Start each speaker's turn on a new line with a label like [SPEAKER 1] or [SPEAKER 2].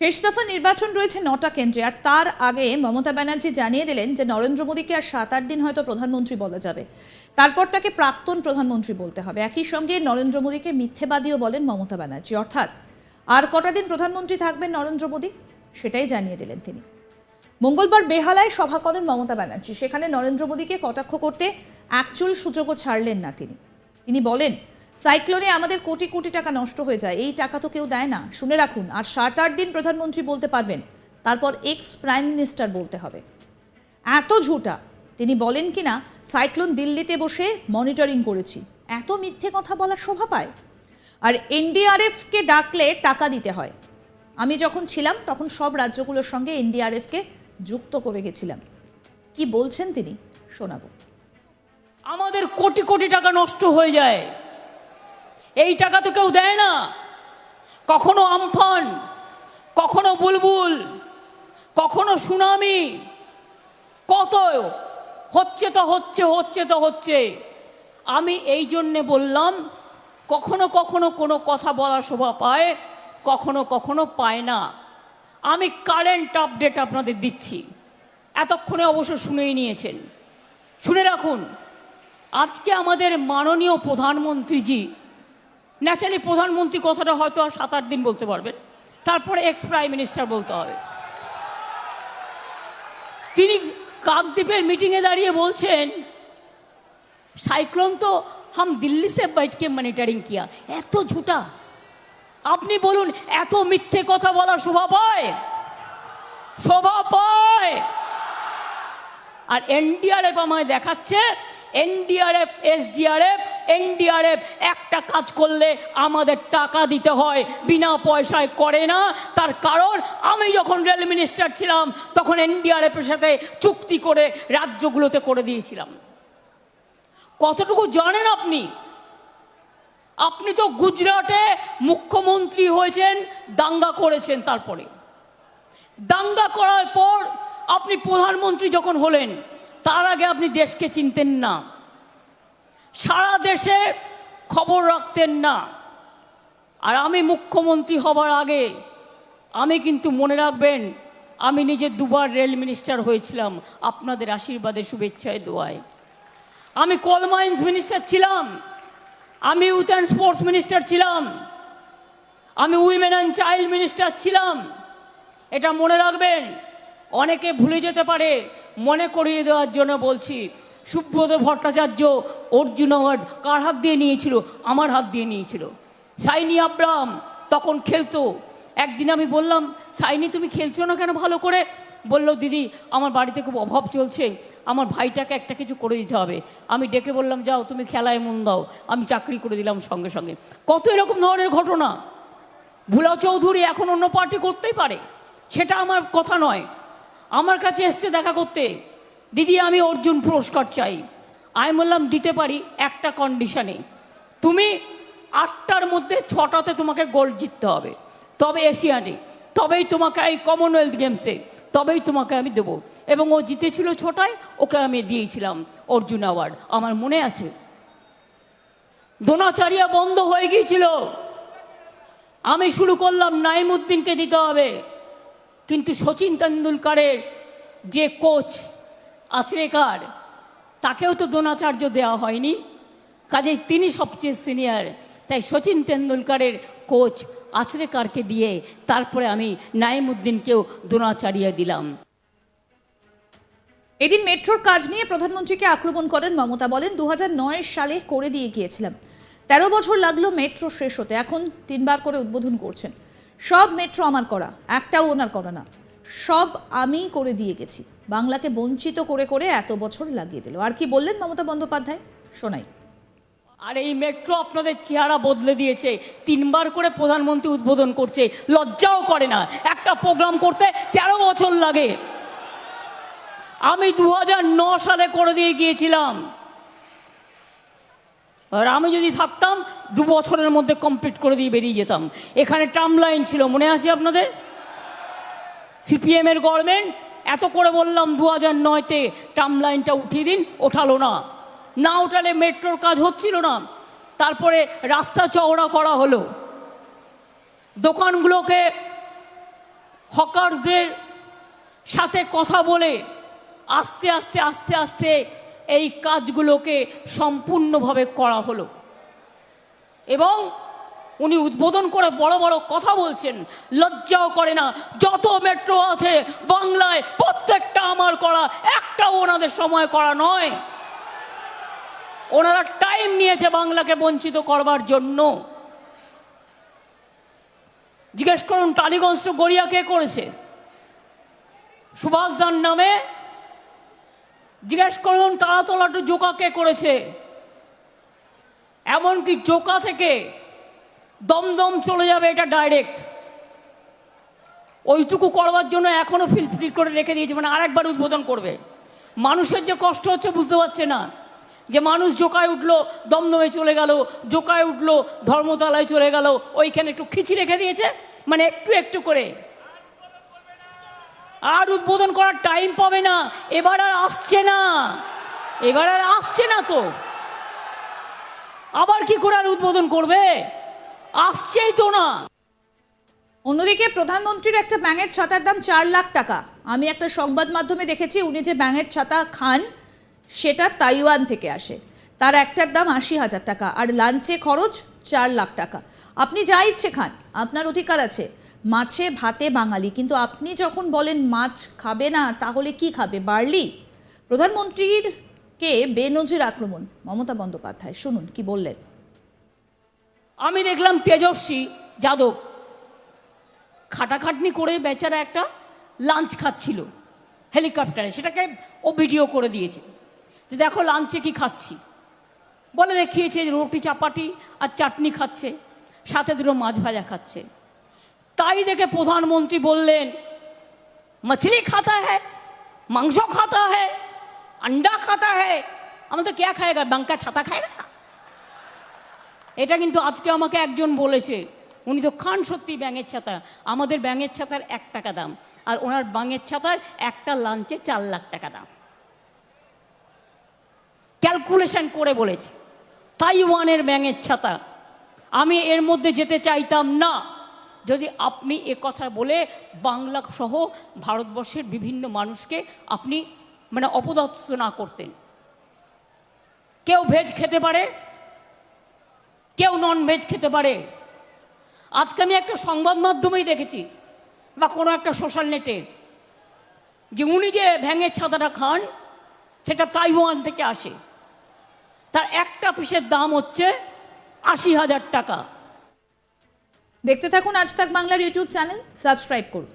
[SPEAKER 1] শেষ দফা নির্বাচন রয়েছে ৯টা কেন্দ্রে, আর তার আগে মমতা ব্যানার্জি জানিয়ে দিলেন যে নরেন্দ্র মোদীকে আর ৭-৮ দিন হয়তো প্রধানমন্ত্রী বলা যাবে, তারপর তাকে প্রাক্তন প্রধানমন্ত্রী বলতে হবে। একই সঙ্গে নরেন্দ্র মোদীকে মিথ্যেবাদীও বলেন মমতা ব্যানার্জি, অর্থাৎ আর কটা দিন প্রধানমন্ত্রী থাকবেন নরেন্দ্র মোদী সেটাই জানিয়ে দিলেন তিনি। মঙ্গলবার বেহালায় সভা করেন মমতা ব্যানার্জি, সেখানে নরেন্দ্র মোদীকে কটাক্ষ করতে একচুল সুযোগও ছাড়লেন না তিনি বলেন, সাইক্লোনে আমাদের কোটি কোটি টাকা নষ্ট হয়ে যায়, এই টাকা তো কেউ দেয় না, শুনে রাখুন, আর ৭-৮ দিন প্রধানমন্ত্রী বলতে পারবেন, তারপর এক্স প্রাইম মিনিস্টার বলতে হবে। এত ঝুটা তিনি বলেন কিনা সাইক্লোন দিল্লিতে বসে মনিটরিং করেছি, এত মিথ্যে কথা বলার শোভা পায়। আর এনডিআরএফকে ডাকলে টাকা দিতে হয়, আমি যখন ছিলাম তখন সব রাজ্যগুলোর সঙ্গে এনডিআরএফকে যুক্ত করে গেছিলাম। কি বলছেন তিনি শোনাবো।
[SPEAKER 2] আমাদের কোটি কোটি টাকা নষ্ট হয়ে যায়, এই টাকা তো কেউ দেয় না। কখনো আমফান, কখনো বুলবুল, কখনো সুনামি, কত হচ্ছে। আমি এই জন্যে বললাম, কখনো কখনো কোনো কথা বলার শোভা পায়, কখনো কখনো পায় না। আমি কারেন্ট আপডেট আপনাদের দিচ্ছি, এতক্ষণে অবশ্য শুনেই নিয়েছেন। শুনে রাখুন, আজকে আমাদের মাননীয় প্রধানমন্ত্রীজি, ন্যাচারালি প্রধানমন্ত্রী কথাটা হয়তো আর ৭-৮ দিন বলতে পারবেন, তারপরে এক্স প্রাইম মিনিস্টার বলতে হবে। তিনি কাকদ্বীপের মিটিংয়ে দাঁড়িয়ে বলছেন, সাইক্লোন তো হাম দিল্লি সে बैठ के মনিটরিং কিয়া। এত ঝুটা, আপনি বলুন, এত মিথ্যে কথা বলা শোভা পায়? আর এনডিআরএফ আমায় দেখাচ্ছে, এনডিআরএফ এনডিআরএফ একটা কাজ করলে আমাদের টাকা দিতে হয়, বিনা পয়সায় করে না। তার কারণ, আমি যখন রেল মিনিস্টার ছিলাম তখন এনডিআরএফের সাথে চুক্তি করে রাজ্যগুলোতে করে দিয়েছিলাম। কতটুকু জানেন আপনি? আপনি তো গুজরাটে মুখ্যমন্ত্রী হয়েছেন, দাঙ্গা করেছেন, তারপরে দাঙ্গা করার পর আপনি প্রধানমন্ত্রী যখন হলেন, তার আগে আপনি দেশকে চিনতেন না, সারা দেশে খবর রাখতেন না। আর আমি মুখ্যমন্ত্রী হবার আগে, আমি কিন্তু মনে রাখবেন, আমি নিজে দুবার রেল মিনিস্টার হয়েছিলাম আপনাদের আশীর্বাদে, শুভেচ্ছায়, দোয়ায়। আমি কোল মাইন্স মিনিস্টার ছিলাম, আমি ইউথ অ্যান্ড স্পোর্টস মিনিস্টার ছিলাম, আমি উইমেন অ্যান্ড চাইল্ড মিনিস্টার ছিলাম। এটা মনে রাখবেন, অনেকে ভুলে যেতে পারে, মনে করিয়ে দেওয়ার জন্য বলছি। সুব্রত ভট্টাচার্য অর্জুন অ্যাওয়ার্ড কার হাত দিয়ে নিয়েছিল? আমার হাত দিয়ে নিয়েছিল। সাইনি আব্রাহাম তখন খেলতো। একদিন আমি বললাম, সাইনি তুমি খেলছো না কেন ভালো করে? বললো, দিদি আমার বাড়িতে খুব অভাব চলছে, আমার ভাইটাকে একটা কিছু করে দিতে হবে। আমি ডেকে বললাম, যাও তুমি খেলায় মন দাও, আমি চাকরি করে দিলাম সঙ্গে সঙ্গে। কত এরকম ধরনের ঘটনা। ভুলা চৌধুরী এখন অন্য পার্টি করতেই পারে, সেটা আমার কথা নয়। আমার কাছে এসছে দেখা করতে, দিদি আমি অর্জুন পুরস্কার চাই। আমি বললাম, দিতে পারি একটা কন্ডিশনে, তুমি 8টার মধ্যে 6টাতে তোমাকে গোল্ড জিততে হবে, তবে এশিয়ানে, তবেই তোমাকে এই কমনওয়েলথ গেমসে, তবেই তোমাকে আমি দেবো। এবং ও জিতেছিল 6টায়, ওকে আমি দিয়েছিলাম অর্জুন অ্যাওয়ার্ড, আমার মনে আছে। দ্রোণাচার্য বন্ধ হয়ে গিয়েছিল, আমি শুরু করলাম নাইমুদ্দিনকে দিতে হবে। কিন্তু শচীন তেন্ডুলকারের যে কোচ আচরেকার, তাকেও তো দ্রোণাচার্য দেওয়া হয়নি, কাজেই তিনি সবচেয়ে সিনিয়র। তাই শচীন তেন্ডুলকারের কোচ আচরেকারকে দিয়ে তারপরে আমি নাইমুদ্দিনকেও দ্রোণাচার্য দিলাম।
[SPEAKER 1] এদিন মেট্রোর কাজ নিয়ে প্রধানমন্ত্রীকে আক্রমণ করেন মমতা, বলেন 2009 সালে করে দিয়ে গিয়েছিলাম, 13 বছর লাগলো মেট্রো শেষ হতে, এখন 3বার করে উদ্বোধন করছেন। সব মেট্রো আমার করা, একটাও ওনার করা না, সব আমি করে দিয়ে গেছি। বাংলাকে বঞ্চিত করে করে এত বছর লাগিয়ে দিল। আর কি বললেন মমতা বন্দ্যোপাধ্যায়, শোনাই।
[SPEAKER 2] আর এই মেট্রো আপনাদের চেহারা বদলে দিয়েছে, 3বার করে প্রধানমন্ত্রী উদ্বোধন করছে, লজ্জাও করে না। একটা প্রোগ্রাম করতে 13 বছর লাগে। আমি 2009 সালে করে দিয়ে গিয়েছিলাম, আর আমি যদি থাকতাম 2 বছরের মধ্যে কমপ্লিট করে দিয়ে বেরিয়ে যেতাম। এখানে ট্রাম লাইন ছিল, মনে আছে আপনাদের? সিপিএমের গভর্নমেন্ট এত করে বললাম 2009-তে ট্রাম লাইনটা উঠিয়ে দিন, ওঠালো না। না ওঠালে মেট্রোর কাজ হচ্ছিল না। তারপরে রাস্তা চওড়া করা হলো, দোকানগুলোকে হকারদের সাথে কথা বলে আস্তে আস্তে আস্তে আস্তে এই কাজগুলোকে সম্পূর্ণভাবে করা হলো। এবং উনি উদ্বোধন করে বড় বড় কথা বলছেন, লজ্জাও করে না। যত মেট্রো আছে বাংলায় প্রত্যেকটা আমার করা, একটাও ওনাদের সময় করা নয়। ওনারা টাইম নিয়েছে বাংলাকে বঞ্চিত করবার জন্য। জিজ্ঞেস করুন টালিগঞ্জ টু গড়িয়া কে করেছে? সুভাষ দার নামে। জিজ্ঞেস করুন তারাতলা টু জোকা কে করেছে? এমনকি জোকা থেকে দমদম চলে যাবে, এটা ডাইরেক্ট। ওইটুকু করবার জন্য এখনো ফিল করে রেখে দিয়েছে, মানে আরেকবার উদ্বোধন করবে। মানুষের যে কষ্ট হচ্ছে বুঝতে পারছে না, যে মানুষ জোকায় উঠলো দমদমে চলে গেল, জোকায় উঠলো ধর্মতলায় চলে গেল, ওইখানে একটু খিচি রেখে দিয়েছে, মানে একটু একটু করে। আর উদ্বোধন করার টাইম পাবে না, এবার আর আসছে না, এবার আর আসছে না। তো আবার কি করে আর উদ্বোধন করবে? আসছেই তো না।
[SPEAKER 1] অন্যদিকে প্রধানমন্ত্রীর একটা ব্যাঙের ছাতার দাম 4 লাখ টাকা। আমি একটা সংবাদ মাধ্যমে দেখেছি, উনি যে ব্যাঙের ছাতা খান সেটা তাইওয়ান থেকে আসে। তার একটার দাম 80,000 টাকা, আর লাঞ্চে খরচ 4 লাখ টাকা। আপনি যা ইচ্ছে খান, আপনার অধিকার আছে। মাছে ভাতে বাঙালি, কিন্তু আপনি যখন বলেন মাছ খাবে না, তাহলে কি খাবে? বার্লি? প্রধানমন্ত্রীর কে বেনজির আক্রমণ মমতা বন্দ্যোপাধ্যায়, শুনুন কি বললেন।
[SPEAKER 2] আমি দেখলাম তেজস্বী যাদব খাটাখাটনি করে বেচারা একটা লাঞ্চ খাচ্ছিল হেলিকপ্টারে, সেটাকে ও ভিডিও করে দিয়েছে যে দেখো লাঞ্চে কি খাচ্ছি, বলে দেখিয়েছে রুটি চাপাটি আর চাটনি খাচ্ছে, সাথে দুটো মাছ ভাজা খাচ্ছে। তাই দেখে প্রধানমন্ত্রী বললেন মছলি খাতা হ্যায়, মাংস খাতা হ্যায়, अंडा खाता है, हम तो क्या खाएगा, বাঙ্কা ছাতা খায়গা। এটা কিন্তু আজকে আমাকে একজন বলেছে, উনি তো খান সত্যি ব্যাঙের ছাতা। আমাদের ব্যাঙের ছাতার 1 টাকা দাম, আর ওনার ব্যাঙের ছাতার একটা লাঞ্চে 4 লাখ টাকা দাম। ক্যালকুলেশন করে বলেছে। তাইওয়ানের ব্যাঙের ছাতা। আমি এর মধ্যে যেতে চাইতাম না যদি আপনি এ কথা বলে বাংলা সহ ভারতবর্ষের বিভিন্ন মানুষকে আপনি মানে অপদস্থ না করতেন। কেউ ভেজ খেতে পারে, কেউ নন ভেজ খেতে পারে। আজকে আমি একটা সংবাদ মাধ্যমেই দেখেছি বা কোনো একটা সোশ্যাল নেটে, যে উনি যে ভ্যাঙের ছাতাটা খান সেটা তাইওয়ান থেকে আসে, তার একটা পিসের দাম হচ্ছে 80,000 টাকা।
[SPEAKER 1] দেখতে থাকুন আজ তাক বাংলার ইউটিউব চ্যানেল, সাবস্ক্রাইব করুন।